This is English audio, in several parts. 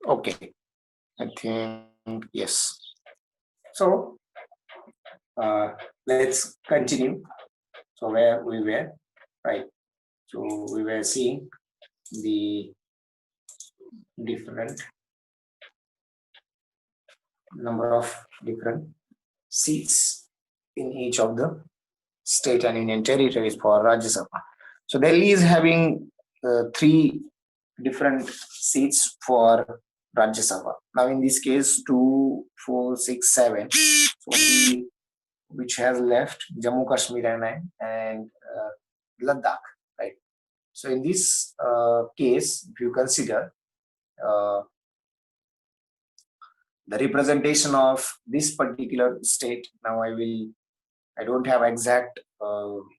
Okay, I think yes. So let's continue. So where we were, right? So we were seeing the different number of different seats in each of the state and union territories for Rajya Sabha. So Delhi is having three different seats for Rajya Sabha. Now in this case, 2, 4, 6, 7. So the which has left Jammu Kashmir and Ladakh, right? So in this case, if you consider uh, the representation of this particular state, now I don't have exact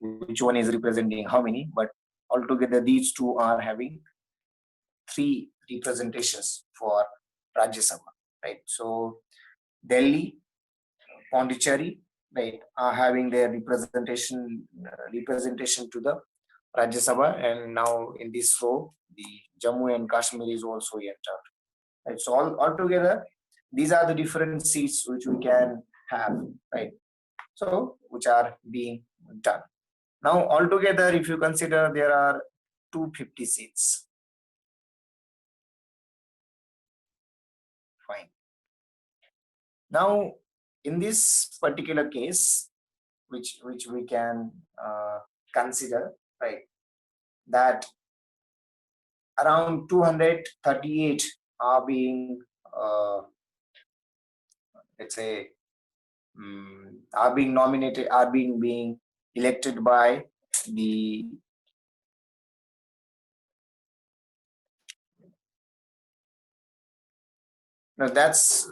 which one is representing how many, but altogether these two are having three representations for Rajya Sabha, right? So Delhi, Pondicherry, right, are having their representation to the Rajya Sabha, and now in this row, the Jammu and Kashmir is also entered. Right, so altogether, these are the different seats which we can have, right? So which are being done. Now altogether, if you consider there are 250 seats. Fine. Now in this particular case, which we can consider, right, that around 238 are being let's say are being nominated, are being elected by the no, that's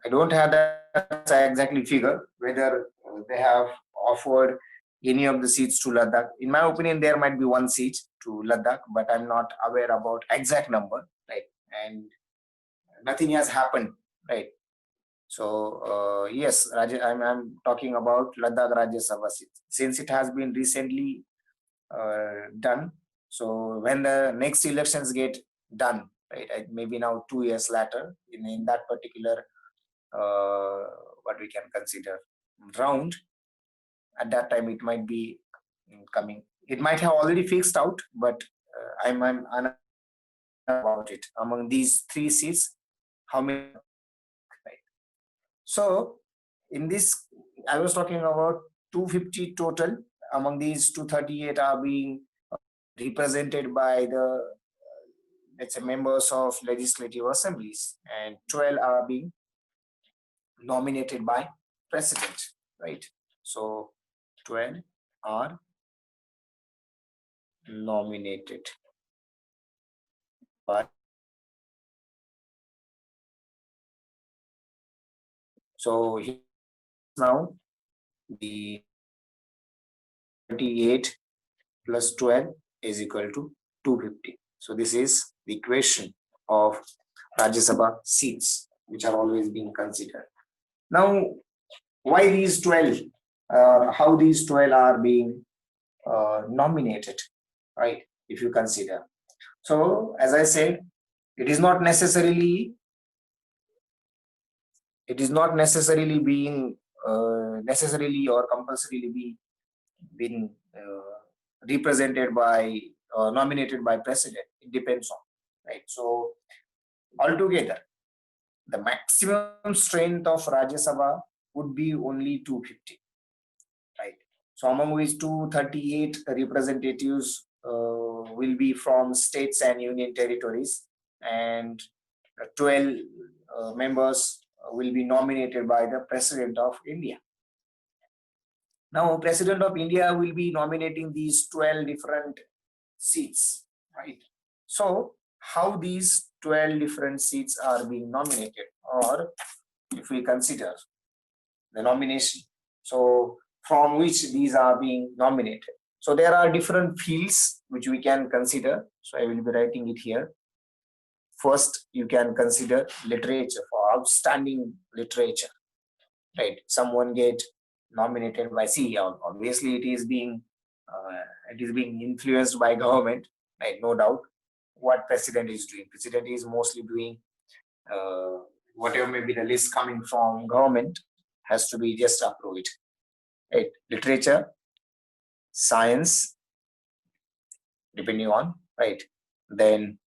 I don't have that exactly figure whether they have offered any of the seats to Ladakh. In my opinion, there might be one seat to Ladakh, but I'm not aware about exact number, right? And nothing has happened, right? So yes, I'm talking about Ladakh Rajya Sabha seat. Since it has been recently done, so when the next elections get done, right, maybe now 2 years later, in that particular what we can consider round, at that time it might be coming. It might have already fixed out, but I'm unaware about it. Among these three seats, how many? Right. So in this, I was talking about 250 total. Among these, 238 are being represented by the let's say members of legislative assemblies, and 12 are being nominated by president, right? So 12 are nominated by. So now the 38 plus 12 is equal to 250. So this is the equation of Rajya Sabha seats, which are always being considered. Now, why these 12? How these 12 are being nominated, right? If you consider. So, as I said, it is not necessarily being necessarily or compulsorily been represented by nominated by president. It depends on, right? So altogether, the maximum strength of Rajya Sabha would be only 250, right? So among which 238 representatives will be from states and union territories, and 12 members will be nominated by the President of India. Now, President of India will be nominating these 12 different seats, right? So, how these 12 different seats are being nominated, or if we consider the nomination, so from which these are being nominated. So, there are different fields which we can consider. So, I will be writing it here. First, you can consider literature for outstanding literature, right? Someone get nominated by CEO. Obviously, it is being influenced by government, right? No doubt. What president is doing? President is mostly doing whatever may be the list coming from government has to be just approved. Right? Literature, science, depending on, right? Then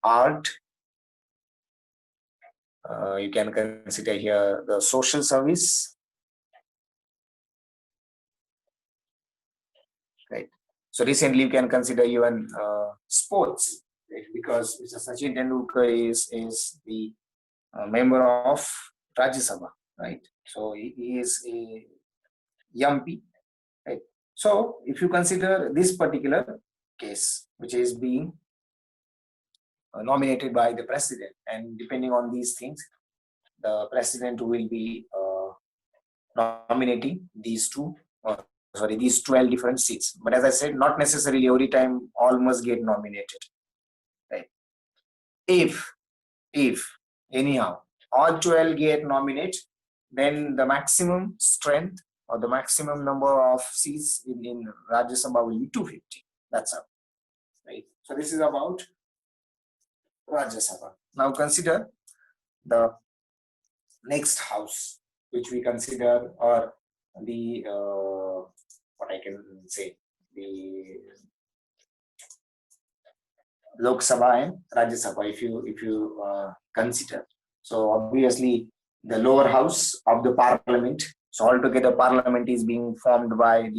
art, you can consider here the social service, right? So recently you can consider even sports, right? Because Mr. Sachin Tendulkar is the member of Rajya Sabha, right? So he is a MP, right? So if you consider this particular case, which is being nominated by the president, and depending on these things, the president will be nominating these these 12 different seats. But as I said, not necessarily every time all must get nominated, right? If anyhow all 12 get nominated, then the maximum strength or the maximum number of seats in Rajya Sabha will be 250. That's all, right? So this is about Rajya Sabha. Now consider the next house, which we consider, or the what I can say, the Lok Sabha and Rajya Sabha, if you consider. So obviously the lower house of the parliament. So altogether parliament is being formed by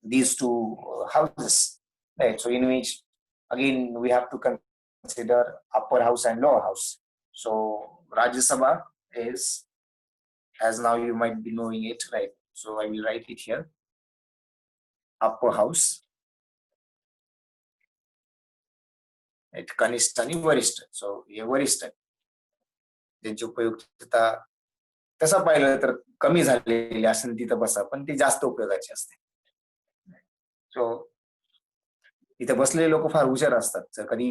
these two houses, right? So in which again we have to consider upper house and lower house. So Rajya Sabha is, as now you might be knowing it, right? So I will write it here. Upper house, right? कनिष्ठ आणि वरिष्ठ. So हे वरिष्ठ ज्यांची उपयुक्तता तसं पाहिलं तर कमी झालेली असेल तिथं बसा, पण ती जास्त उपयोगाची असते. सो इथे बसलेले लोक फार हुशार असतात. जर कधी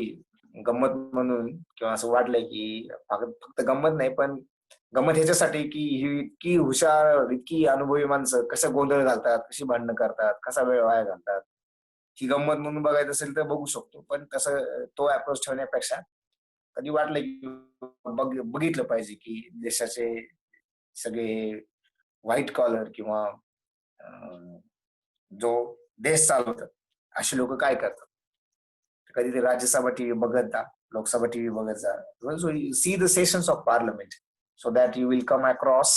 गंमत म्हणून किंवा असं वाटलंय की फक्त गंमत नाही, पण गंमत ह्याच्यासाठी की ही इतकी हुशार, इतकी अनुभवी माणसं कसं गोंधळ घालतात, कशी भांडणं करतात, कसा वेळ वाया घालतात, ही गंमत म्हणून बघायचं असेल तर बघू शकतो. पण तसं तो अप्रोच ठेवण्यापेक्षा कधी वाटलं की बघितलं पाहिजे की देशाचे सगळे व्हाईट कॉलर किंवा जो देश चालवतात असे लोक काय करतात. कधी ते राज्यसभा टीव्ही बघत जा, लोकसभा टीव्ही बघत जा. So see the sessions of parliament so that you will come across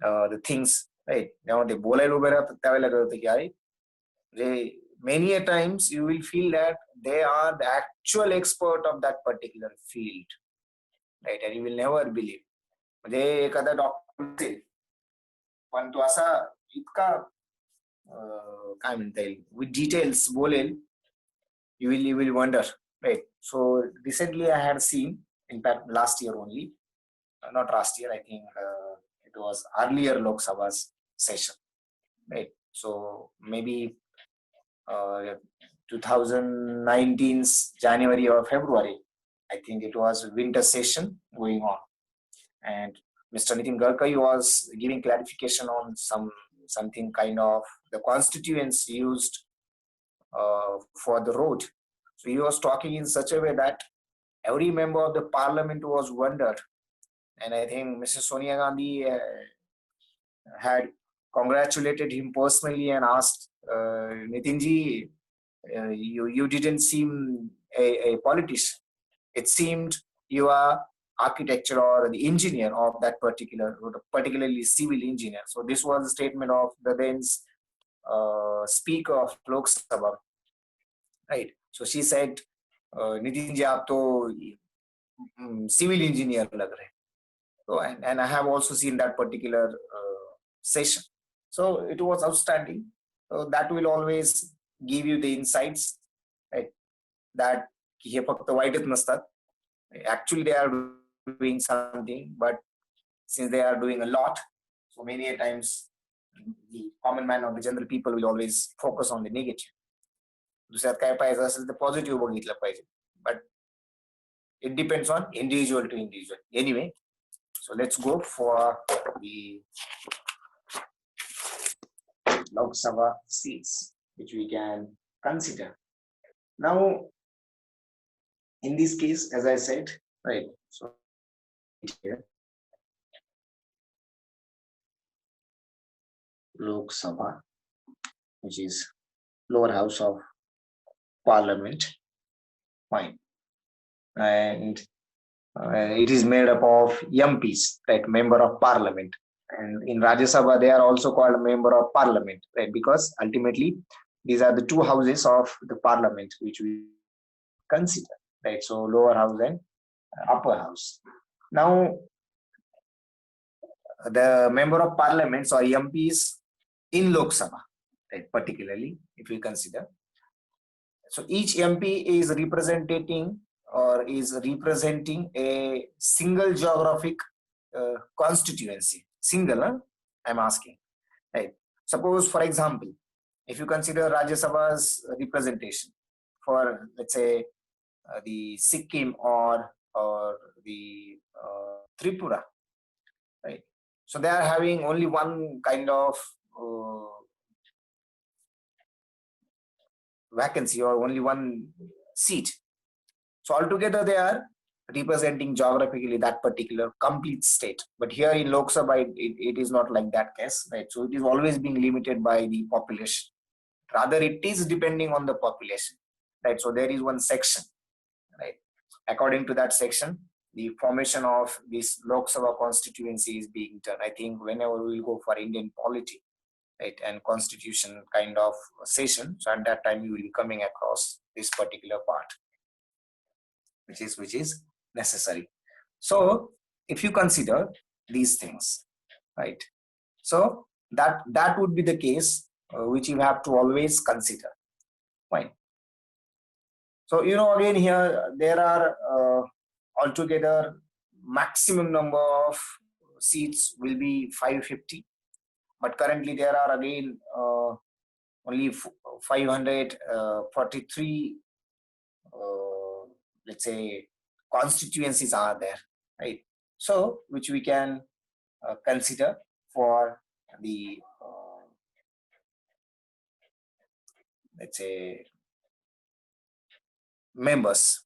the things, right. जेव्हा ते बोलायला उभे राहतात त्यावेळेला कळतं की अरे म्हणजे many a times you will feel that they are the actual expert of that particular field, right? And you will never believe. म्हणजे एखादा डॉक्टर पण तो असा इतका काय म्हणता येईल विथ डिटेल्स बोलेल, you will wonder, right? So recently I had seen, in fact last year only, not last year, I think it was earlier Lok Sabha's session, right? So maybe 2019's January or February, I think it was winter session going on, and Mr. Nitin Gadkari was giving clarification on something kind of the constituents used for the road. So he was talking in such a way that every member of the parliament was wondered, and I think Mrs. Sonia Gandhi had congratulated him personally and asked, Nitinji, you didn't seem a politician. It seemed you are architecture or the engineer of that particularly civil engineer. So this was a statement of the then speaker of Lok Sabha, right? So she said, Nitin ji, aap to civil engineer lag rahe. So and I have also seen that particular session. So it was outstanding. So that will always give you the insights, right? That हे फक्त वाईटच नसतात. Actually they are doing something, but since they are doing a lot, so many a times the common man or the general people will always focus on the negative. दुसऱ्यात काय पाहिजे असेल तर positive बघितलं पाहिजे, but it depends on individual to individual. Anyway, so let's go for the Lok Sabha seats which we can consider. Now in this case, as I said, right? So here, Lok Sabha, which is lower house of parliament, fine, and it is made up of MPs, right, member of parliament. And in Rajya Sabha, they are also called member of parliament, right, because ultimately these are the two houses of the parliament which we consider, right? So lower house and upper house. Now, the member of parliaments or MPs in Lok Sabha, right, particularly if we consider. So each MP is representing a single geographic constituency. Single, huh? I'm asking, right? Suppose, for example, if you consider Rajya Sabha's representation for, let's say, the Sikkim or the Tripura, right? So they are having only one kind of vacancy or only one seat. So altogether they are representing geographically that particular complete state. But here in Lok Sabha, it is not like that case, right? So it is always being limited by the population. Rather, it is depending on the population, right? So there is one section, right? According to that section, the formation of this Lok Sabha constituency is being done. I think whenever we will go for Indian polity, right, and constitution kind of session, so at that time you will be coming across this particular part, which is necessary. So if you consider these things, right, so that would be the case which you have to always consider, right? So again here there are altogether maximum number of seats will be 550, but currently there are again only 543 let's say constituencies are there, right? So which we can consider for the let's say members.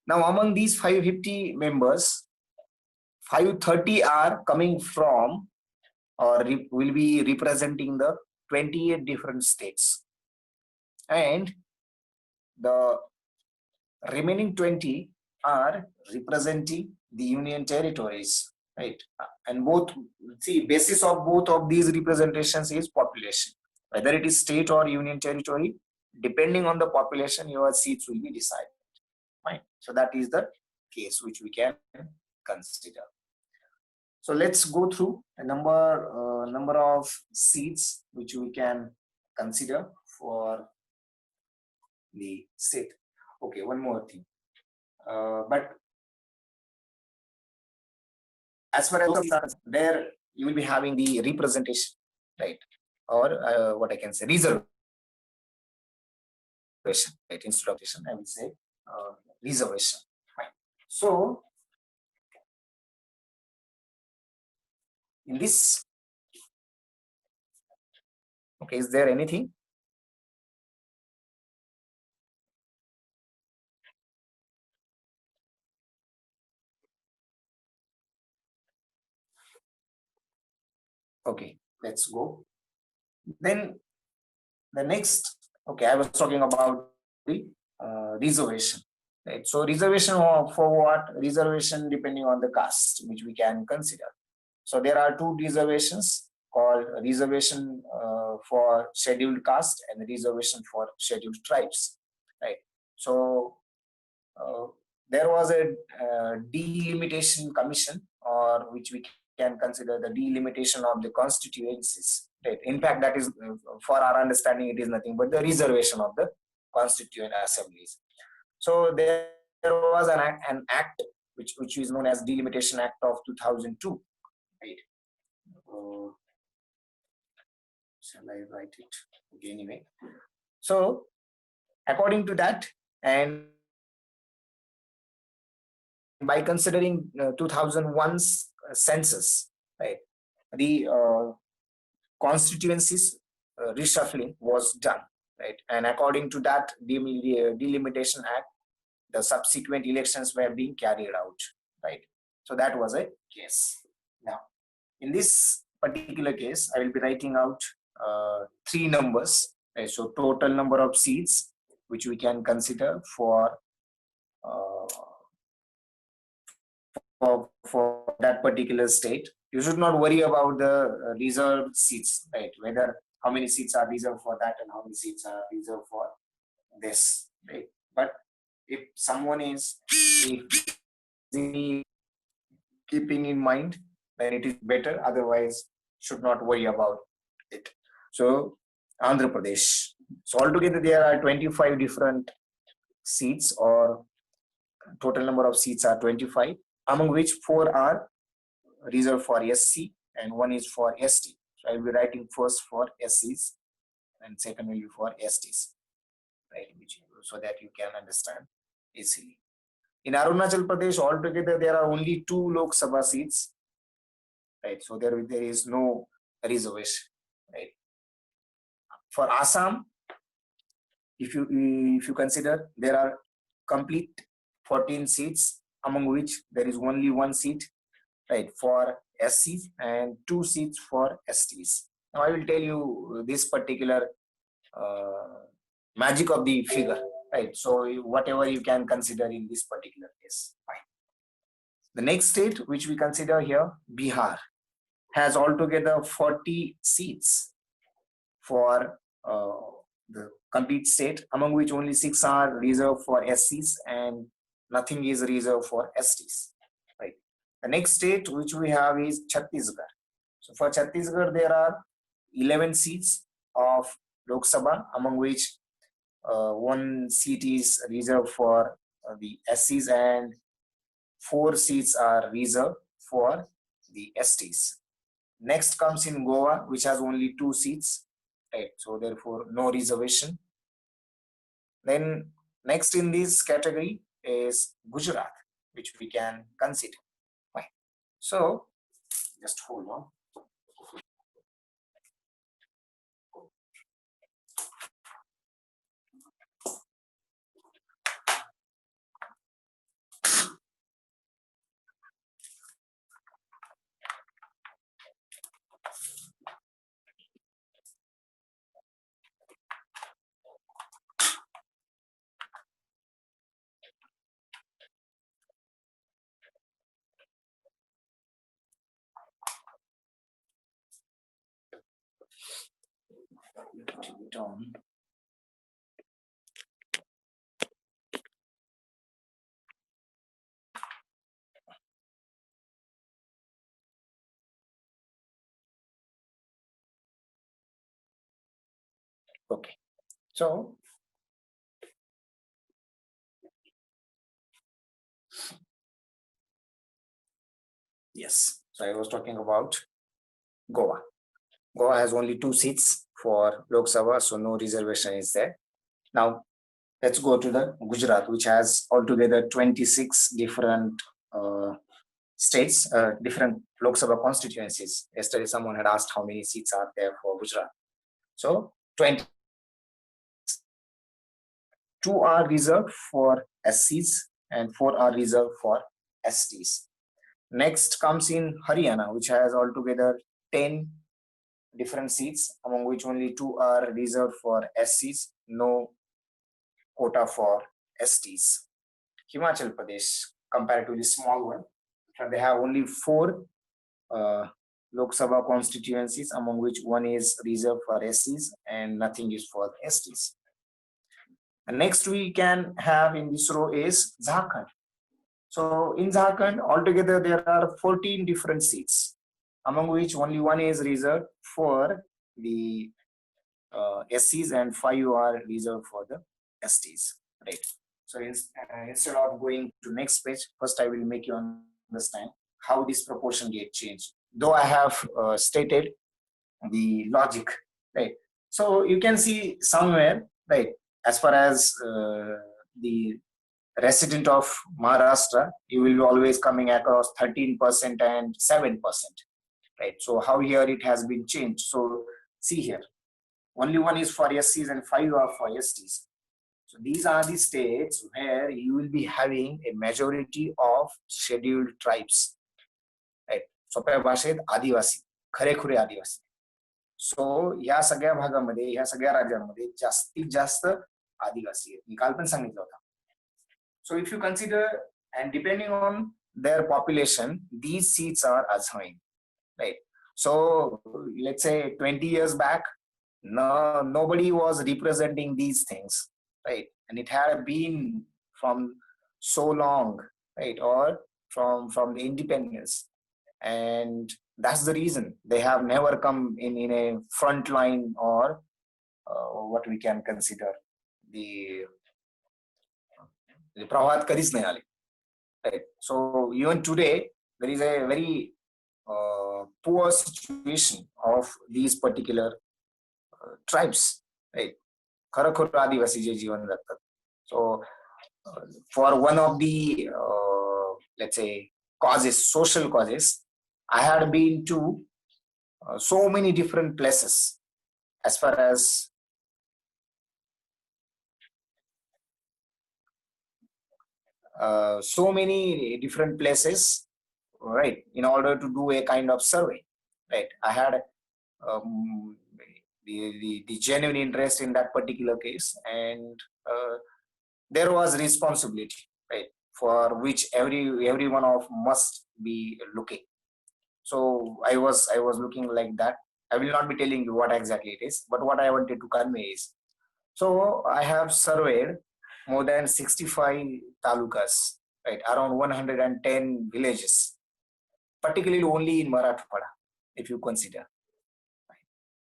Now among these 550 members, 530 are coming from or will be representing the 28 different states, and the remaining 20 are representing the union territories, right? And both, see, basis of both of these representations is population, whether it is state or union territory. Depending on the population, your seats will be decided, right? So that is the case which we can consider. So let's go through a number of seats which we can consider for the state. Okay, one more thing. But as far as there, you will be having the representation, right? Or what I can say, reservation, right? Instead of reservation, I will say reservation, right? So in this, okay, is there anything? Okay, let's go. Then the next, okay, I was talking about the reservation, right? So reservation for what? Reservation depending on the caste, which we can consider. So there are two reservations called reservation for scheduled caste and reservation for scheduled tribes, right? So uh, there was a delimitation commission, or which we can consider the delimitation of the constituencies, right? In fact, that is for our understanding, it is nothing but the reservation of the constituent assemblies. So there was an act which is known as Delimitation Act of 2002, right? Uh, shall I write it? Okay, anyway. So according to that, and by considering 2001's census, right, the constituencies reshuffling was done, right? And according to that Delimitation Act, the subsequent elections were being carried out, right? So that was a case. Now, in this particular case, I will be writing out three numbers. Right? So total number of seats which we can consider uh, for that particular state. You should not worry about the reserved seats, right? Whether how many seats are reserved for that and how many seats are reserved for this, right? But if someone is keeping in mind, then it is better. Otherwise, should not worry about it. So, Andhra Pradesh. So altogether, there are 25 different seats, or total number of seats are 25, among which 4 are reserved for SC and 1 is for ST. So I'll be writing first for SCs and second will be for STs, right? So that you can understand easily. In Arunachal Pradesh, altogether there are only 2 Lok Sabha seats, right? So there is no reservation, right? For Assam, if you consider, there are complete 14 seats, among which there is only 1 seat, right, for SCs and 2 seats for STs. Now I will tell you this particular magic of the figure, right? So whatever you can consider in this particular case, fine. The next state which we consider here, Bihar, has altogether 40 seats for the complete state, among which only 6 are reserved for SCs and nothing is reserved for STs, right? The next state which we have is Chhattisgarh. So for Chhattisgarh, there are 11 seats of Lok Sabha, among which 1 seat is reserved for the SCs and 4 seats are reserved for the STs. Next comes in Goa, which has only 2 seats, right? So therefore, no reservation. Then next in this category is Gujarat, which we can consider. Fine. So just hold on. Okay, so yes, so I was talking about Goa. Goa has only 2 seats for Lok Sabha, so no reservation is there. Now let's go to the Gujarat, which has altogether 26 different states, different Lok Sabha constituencies. Yesterday, someone had asked how many seats are there for Gujarat. So 22 are reserved for SCs and 4 are reserved for STs. Next comes in Haryana, which has altogether 10 different seats, among which only 2 are reserved for SCs, no quota for STs. Himachal Pradesh, comparatively small one, they have only 4 Lok Sabha constituencies, among which 1 is reserved for SCs and nothing is for STs. And next we can have in this row is Jharkhand. So in Jharkhand, altogether there are 14 different seats, among which only 1 is reserved for the SCs and 5 are reserved for the STs, right? So instead of going to next page, first I will make you understand how this proportion get changed. Though I have stated the logic, right? So you can see somewhere, right, as far as the resident of Maharashtra, you will be always coming across 13% and 7%, right? So how here it has been changed. So see here, only 1 is for SCs and 5 are for STs. So these are the states where you will be having a majority of scheduled tribes, right? सोप्या भाषेत आदिवासी, खरेखुरे आदिवासी. सो या सगळ्या भागामध्ये, या सगळ्या राज्यांमध्ये जास्तीत जास्त आदिवासी आहेत. मी काल पण सांगितलं होतं. So if you consider, and depending on their population, these seats are assigned, right? So let's say 20 years back, no, nobody was representing these things, right? And it had been from so long, right? Or from the independence, and that's the reason they have never come in a front line, or what we can consider the प्रवाहात कधीच नाही आले, right? So even today there is a very poor situation of these particular tribes, right? खरखुर आदिवासी जे जीवन जगतात. So for one of the let's say causes, social causes, I had been to so many different places as far as so many different places, right, in order to do a kind of survey, right? I had the genuine interest in that particular case, and there was responsibility, right, for which every one of must be looking. So I was looking like that. I will not be telling you what exactly it is, but what I wanted to convey is, so I have surveyed more than 65 talukas, right, around 110 villages, particularly only in Marathwada, if you consider.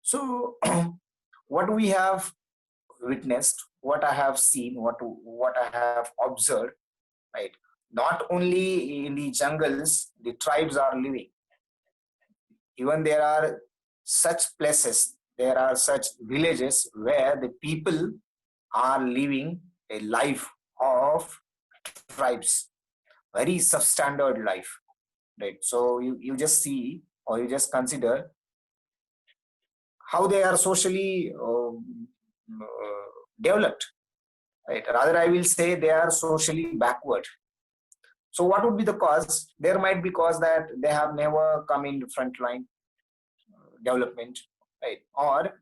So what we have witnessed, what I have seen, what I have observed, right? Not only in the jungles the tribes are living. Even there are such places, there are such villages where the people are living a life of tribes, very substandard life, right? So you just see, or you just consider how they are socially developed, right? Rather, I will say they are socially backward. So what would be the cause? There might be cause that they have never come in frontline development, right? Or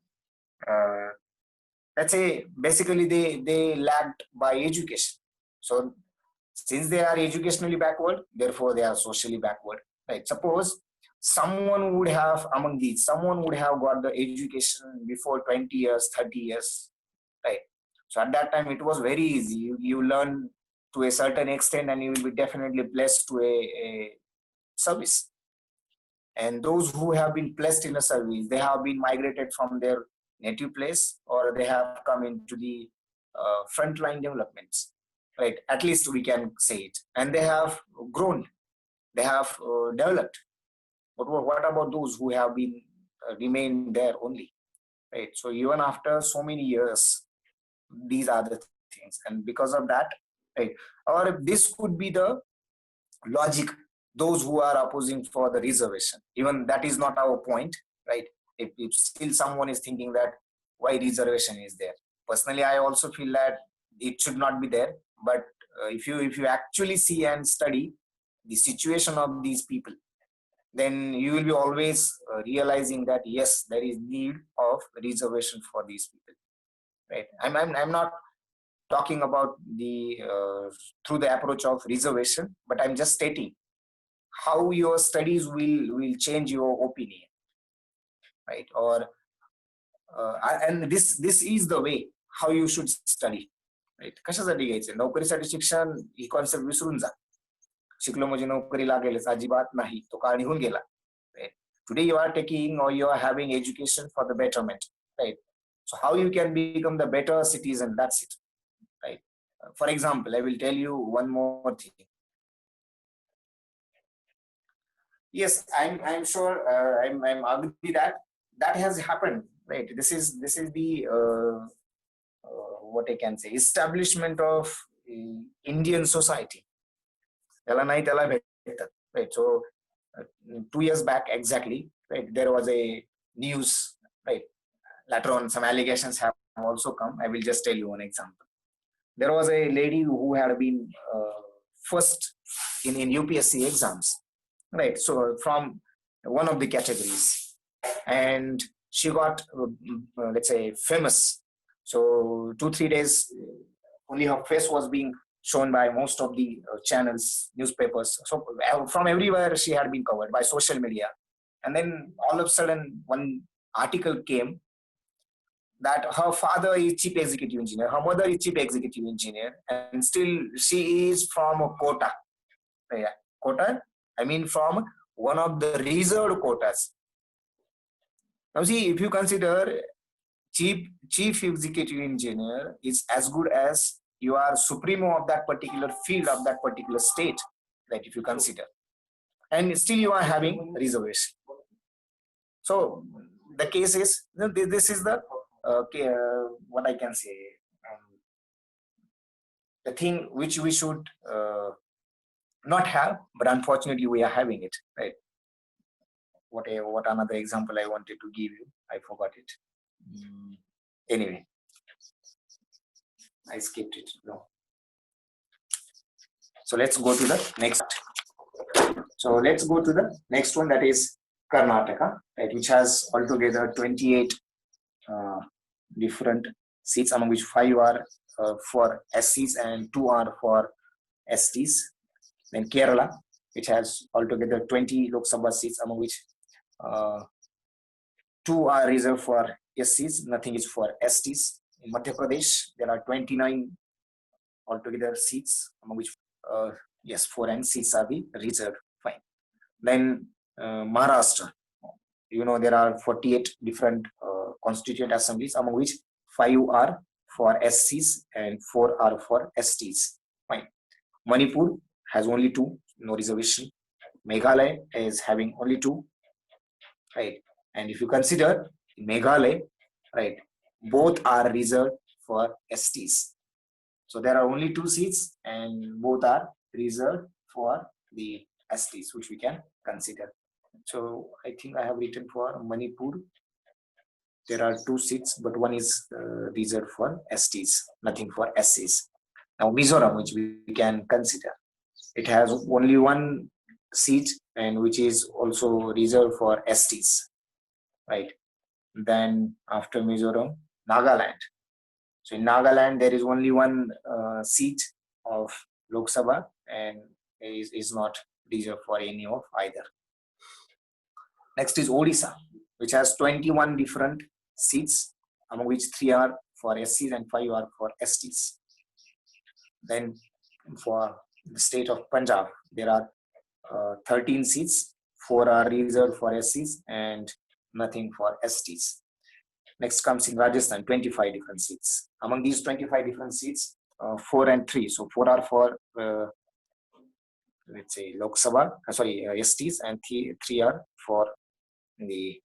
let's say basically they lacked by education. So since they are educationally backward, therefore they are socially backward, right? Suppose someone would have, among these, someone would have got the education before 20 years, 30 years, right? So at that time it was very easy. You learn to a certain extent and you will be definitely blessed to a service. And those who have been placed in a service, they have been migrated from their native place, or they have come into the frontline developments, right? At least we can say it. And they have grown, they have developed. But what about those who have been remained there only, right? So even after so many years, these are the things. And because of that, right? Or this could be the logic, those who are opposing for the reservation. Even that is not our point, right? If still someone is thinking that why reservation is there. Personally, I also feel that it should not be there. But if you actually see and study the situation of these people, then you will be always realizing that yes, there is need of reservation for these people, right? I'm not talking about the through the approach of reservation, but I'm just stating how your studies will change your opinion, right? Or and this is the way how you should study, right? कशासाठी घ्यायचं? नोकरीसाठी शिक्षण ही concept विसरून जा. शिकलो म्हणजे नोकरी लागेलच, अजिबात नाही, तो काळ निघून गेला, right? Today you are taking, or you are having education for the betterment, right? So how you can become the better citizen, that's it, right? For example, I will tell you one more thing. Yes, I'm sure, I'm agree that has happened, right? This is the what I can say, establishment of Indian society. त्याला नाही त्याला भेटतात, right? So 2 years back exactly, right, there was a news, right? Later on some allegations have also come. I will just tell you one example. there was a lady who had been first in UPSC exams, right? So from one of the categories, and she got let's say famous. So 2-3 days only her face was being shown by most of the channels, newspapers. So from everywhere she had been covered by social media. And then all of a sudden one article came that her father is chief executive engineer, her mother is chief executive engineer, and still she is from a quota. Yeah, quota, I mean from one of the reserved quotas. Now see, if you consider chief executive engineer is as good as you are supremo of that particular field of that particular state, right? If you consider, and still you are having reservation. So the case is, this is the what I can say, the thing which we should not have, but unfortunately we are having it, right? What another example I wanted to give you, I forgot it. Anyway, I skipped it. No. So let's go to the next. So let's go to the next one, that is Karnataka, right, which has altogether 28 different seats, among which 5 are for SCs and 2 are for STs. Then Kerala, which has altogether 20 Lok Sabha seats, among which 2 are reserved for SCs, nothing is for STs. In Madhya Pradesh, there are 29 altogether seats, among which yes, 4 and seats are the reserved. Fine. Then Maharashtra, there are 48 different constituent assemblies, among which 5 are for SCs and 4 are for STs. Fine. Manipur has only 2, no reservation. Meghalaya is having only 2, right? And if you consider Meghalaya, right, both are reserved for STs. So there are only 2 seats and both are reserved for the STs, which we can consider. So I think I have written for Manipur, there are 2 seats, but one is reserved for STs, nothing for SCs. Now Mizoram, which we can consider, it has only 1 seat and which is also reserved for STs, right? Then after Mizoram, Nagaland. So in Nagaland, there is only 1 seat of Lok Sabha and is not reserved for any of either. Next is Odisha, which has 21 different seats, among which 3 are for SCs and 5 are for STs. Then for the state of Punjab, there are 13 seats, 4 are reserved for SCs and nothing for STs. Next comes in Rajasthan, 25 different seats. Among these 25 different seats, 4 and 3. So 4 are for, let's say, Lok Sabha, STs, and 3 are for the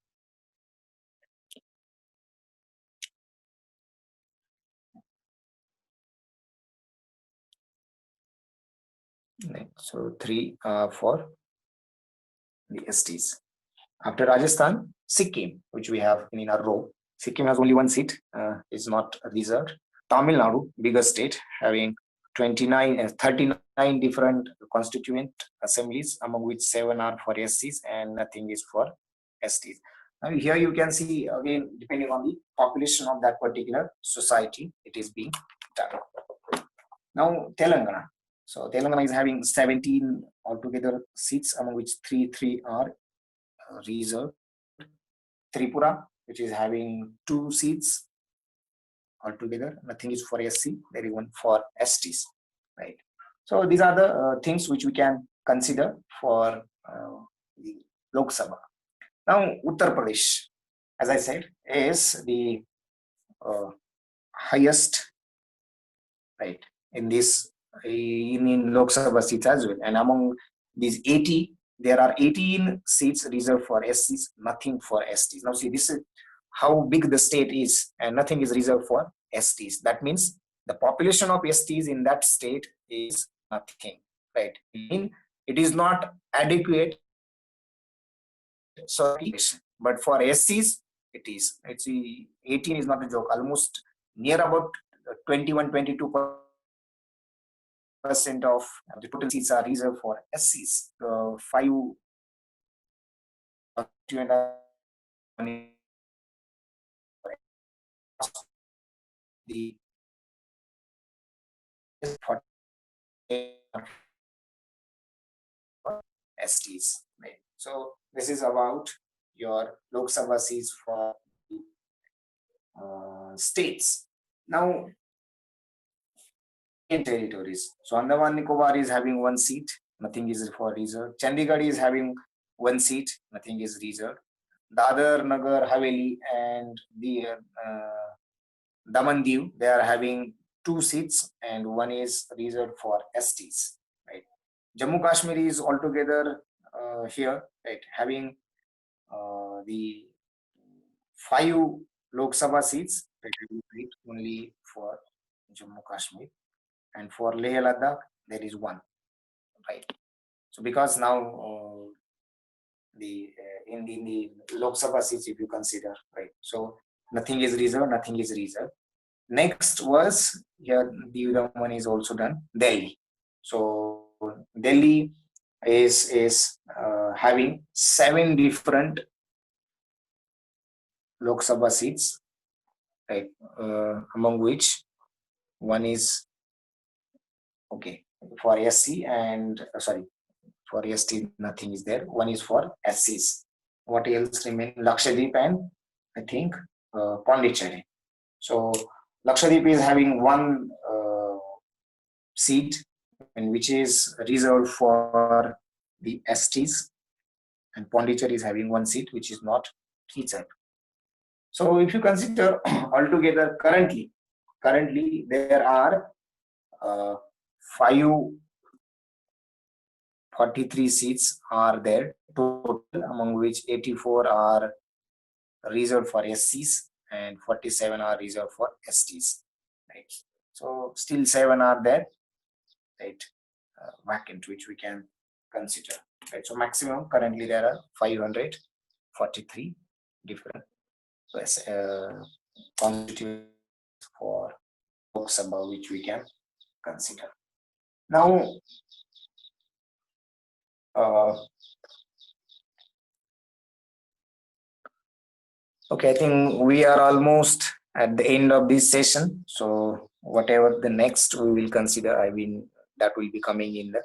so 3 for the STs. After Rajasthan, Sikkim, which we have in our row. Sikkim has only 1 seat, is not reserved. Tamil Nadu, bigger state, having 39 different constituent assemblies, among which 7 are for SCs and nothing is for STs. Now here you can see again, depending on the population of that particular society, it is being done. Now Telangana. So Telangana is having 17 altogether seats, among which 3 are reserved. Tripura, which is having 2 seats altogether, nothing is for SC, there is 1 for STs, right? So these are the things which we can consider for the Lok Sabha. Now Uttar Pradesh, as I said, is the highest, right, in this in Lok Sabha seats as well, and among these 80, there are 18 seats reserved for SCs, nothing for STs. Now see, this is how big the state is, and nothing is reserved for STs. That means the population of STs in that state is nothing, right? It is not adequate, but for SCs, it is. It's 18 is not a joke. Almost near about 21-22% of the total seats are reserved for SCs. 5 the STs. Right. So this is about your Lok Sabha seats for states. Now, in territories. So Andaman Nicobar is having 1 seat, nothing is for reserved. Chandigarh is having 1 seat, nothing is reserved. Dadar, Nagar, Haveli, and the Daman Diu, they are having 2 seats, and 1 is reserved for STs. Right. Jammu Kashmir is altogether here, right, having the 5 Lok Sabha seats, only for Jammu Kashmir, and for Leh Ladakh there is 1, right. So because now in the Lok Sabha seats, if you consider, right, so nothing is reserved, nothing is reserved. Next was here, the other one is also done, Delhi. So Delhi is having 7 different Lok Sabha seats, right, among which 1 is okay for SC, and sorry, for ST nothing is there, 1 is for SCs. What else remain? Lakshadweep and I think Pondicherry. So Lakshadweep is having 1 seat, and which is reserved for the STs, and Pondicherry is having 1 seat which is not reserved. So if you consider altogether, currently there are 543 seats are there total, among which 84 are reserved for SCs and 47 are reserved for STs. Right. So still 7 are there, right, vacant, which we can consider. Right. So maximum currently there are 543 different constituents for Lok Sabha, which we can consider. Now, okay, I think we are almost at the end of this session. So whatever the next we will consider, I mean, that will be coming in the